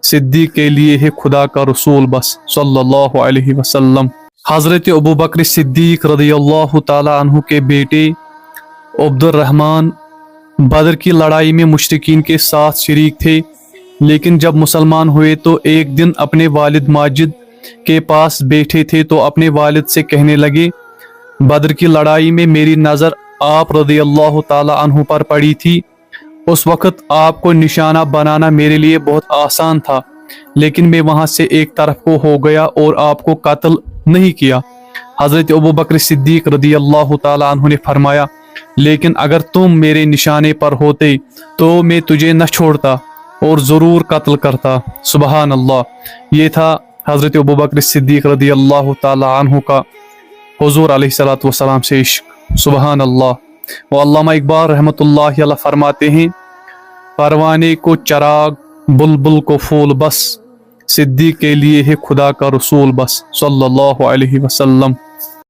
सिद्दीक के लिए है खुदा का रसूल बस सल्लल्लाहु अलैहि वसल्लम। हज़रत अबू बकर सिद्दीक रज़ियल्लाहु ताला अन्हु के बेटे अब्दुर्रहमान बदर की लड़ाई में मुशरिकीन के साथ शरीक थे, लेकिन जब मुसलमान हुए तो एक दिन अपने वालिद माजिद के पास बैठे थे तो अपने वालिद से कहने लगे, बदर की लड़ाई में मेरी नज़र आप रज़ियल्लाहु ताला अन्हु पर पड़ी थी। उस वक़्त आपको निशाना बनाना मेरे लिए बहुत आसान था, लेकिन मैं वहाँ से एक तरफ को हो गया और आपको कत्ल नहीं किया। हज़रत अबू बकर सिद्दीक रज़ियल्लाहु ताला अन्हु ने फरमाया, लेकिन अगर तुम मेरे निशाने पर होते तो मैं तुझे न छोड़ता और ज़रूर कत्ल करता। सुबहान अल्लाह। ये था हज़रत अबू बकर सिद्दीक रज़ियल्लाहु ताला अन्हु का हुज़ूर अलैहिस्सलातु वस्सलाम से इश्क। सुबहान अल्लाह। वो अल्लामा इकबाल रहमतुल्लाहि अलैह फरमाते हैं, परवाने को चराग बुलबुल को फूल बस, सिद्दीक के लिए है खुदा का रसूल बस सल्लल्लाहु अलैहि वसल्लम।